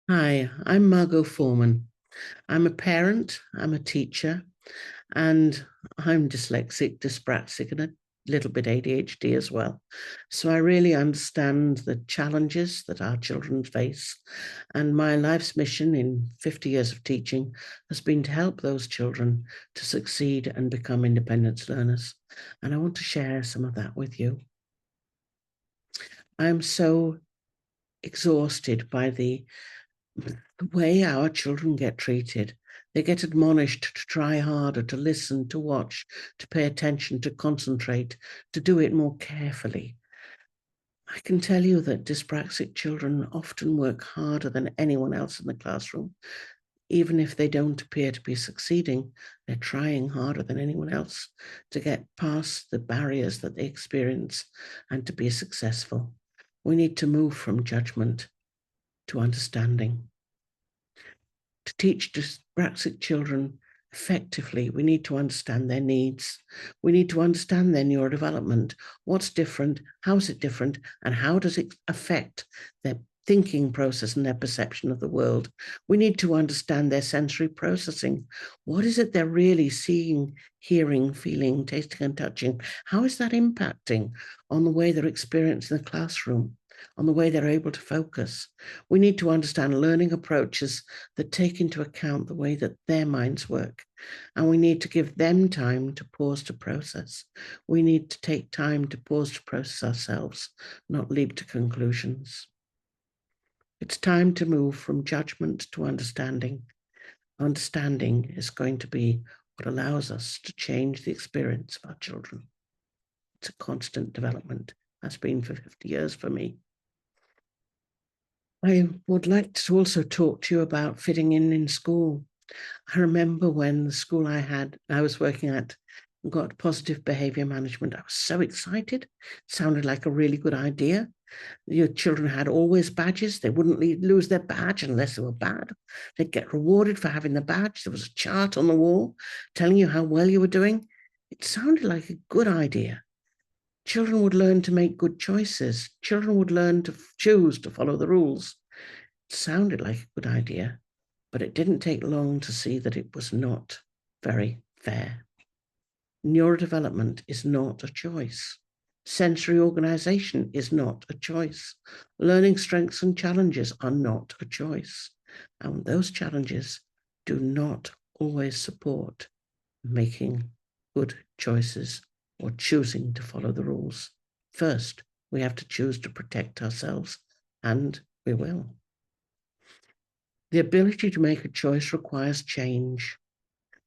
Hi, I'm Margot Foreman. I'm a parent, I'm a teacher, and I'm dyslexic, dyspraxic, and a little bit ADHD as well. So I really understand the challenges that our children face. And my life's mission in 50 years of teaching has been to help those children to succeed and become independent learners. And I want to share some of that with you. I'm so exhausted by the way our children get treated. They get admonished to try harder, to listen, to watch, to pay attention, to concentrate, to do it more carefully. I can tell you that dyspraxic children often work harder than anyone else in the classroom. Even if they don't appear to be succeeding, they're trying harder than anyone else to get past the barriers that they experience and to be successful. We need to move from judgment to understanding. To teach dyspraxic children effectively, we need to understand their needs. We need to understand their neurodevelopment. What's different? How is it different? And how does it affect their thinking process and their perception of the world? We need to understand their sensory processing. What is it they're really seeing, hearing, feeling, tasting, and touching? How is that impacting on the way they're experiencing the classroom, on the way they're able to focus? We need to understand learning approaches that take into account the way that their minds work. And we need to give them time to pause to process. We need to take time to pause to process ourselves, not leap to conclusions. It's time to move from judgment to understanding. Understanding is going to be what allows us to change the experience of our children. It's a constant development. That's been for 50 years for me. I would like to also talk to you about fitting in school. I remember when the school I was working at got positive behavior management. I was so excited. It sounded like a really good idea. Your children had always badges. They wouldn't lose their badge unless they were bad. They'd get rewarded for having the badge. There was a chart on the wall telling you how well you were doing. It sounded like a good idea. Children would learn to make good choices. Children would learn to choose to follow the rules. It sounded like a good idea, but it didn't take long to see that it was not very fair. Neurodevelopment is not a choice. Sensory organization is not a choice. Learning strengths and challenges are not a choice. And those challenges do not always support making good choices or choosing to follow the rules. First, we have to choose to protect ourselves, and we will. The ability to make a choice requires change.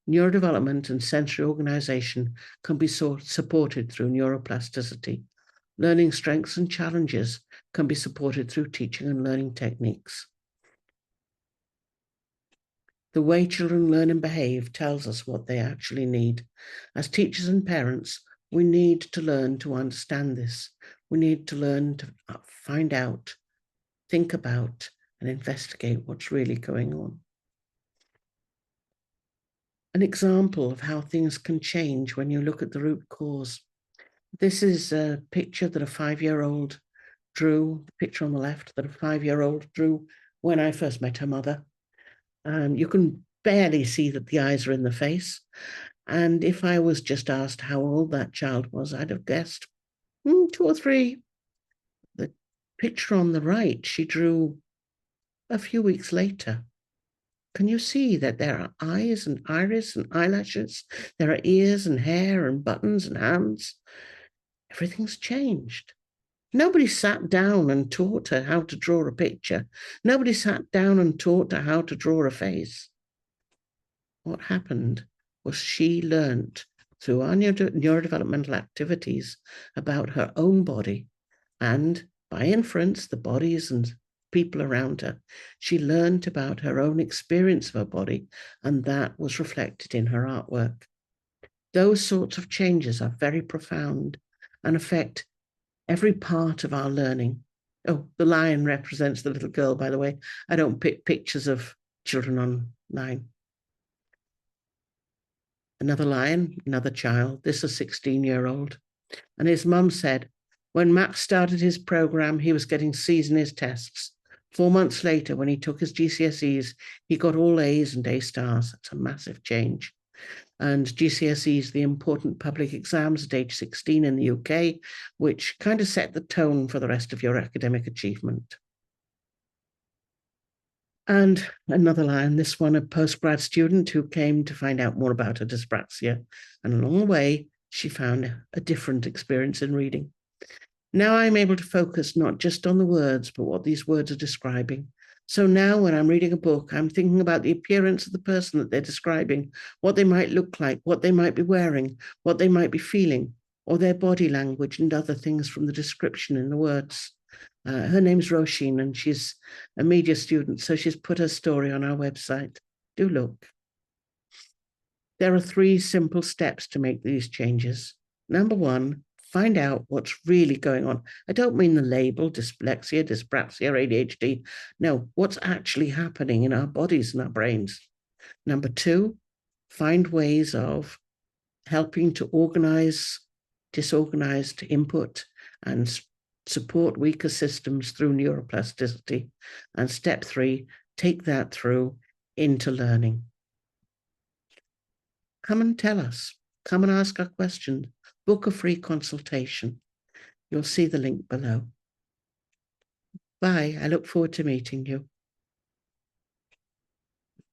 Neurodevelopment and sensory organization can be supported through neuroplasticity. Learning strengths and challenges can be supported through teaching and learning techniques. The way children learn and behave tells us what they actually need. As teachers and parents, we need to learn to understand this. We need to learn to find out, think about, and investigate what's really going on. An example of how things can change when you look at the root cause. This is a picture that a 5-year-old drew, the picture on the left that a 5-year-old drew when I first met her mother. You can barely see that the eyes are in the face. And if I was just asked how old that child was, I'd have guessed 2 or 3. The picture on the right, she drew a few weeks later. Can you see that there are eyes and iris and eyelashes? There are ears and hair and buttons and hands. Everything's changed. Nobody sat down and taught her how to draw a picture. Nobody sat down and taught her how to draw a face. What happened was she learnt through our neurodevelopmental activities about her own body and, by inference, the bodies and people around her. She learned about her own experience of her body, and that was reflected in her artwork. Those sorts of changes are very profound and affect every part of our learning. Oh, the lion represents the little girl, by the way. I don't pick pictures of children online. Another lion, another child, this a 16-year-old. And his mum said, when Max started his program, he was getting C's in his tests. 4 months later, when he took his GCSEs, he got all A's and A stars. That's a massive change. And GCSEs, the important public exams at age 16 in the UK, which kind of set the tone for the rest of your academic achievement. And another line, this one, a postgrad student who came to find out more about her dyspraxia. And along the way, she found a different experience in reading. Now I'm able to focus not just on the words, but what these words are describing. So now when I'm reading a book, I'm thinking about the appearance of the person that they're describing, what they might look like, what they might be wearing, what they might be feeling, or their body language and other things from the description in the words. Her name's Roisin, and she's a media student, so she's put her story on our website. Do look. There are 3 simple steps to make these changes. Number 1, find out what's really going on. I don't mean the label, dyslexia, dyspraxia, ADHD. No, what's actually happening in our bodies and our brains. Number 2, find ways of helping to organize disorganized input and support weaker systems through neuroplasticity. And step 3, take that through into learning. Come and tell us. Come and ask our questions. Book a free consultation. You'll see the link below. Bye. I look forward to meeting you.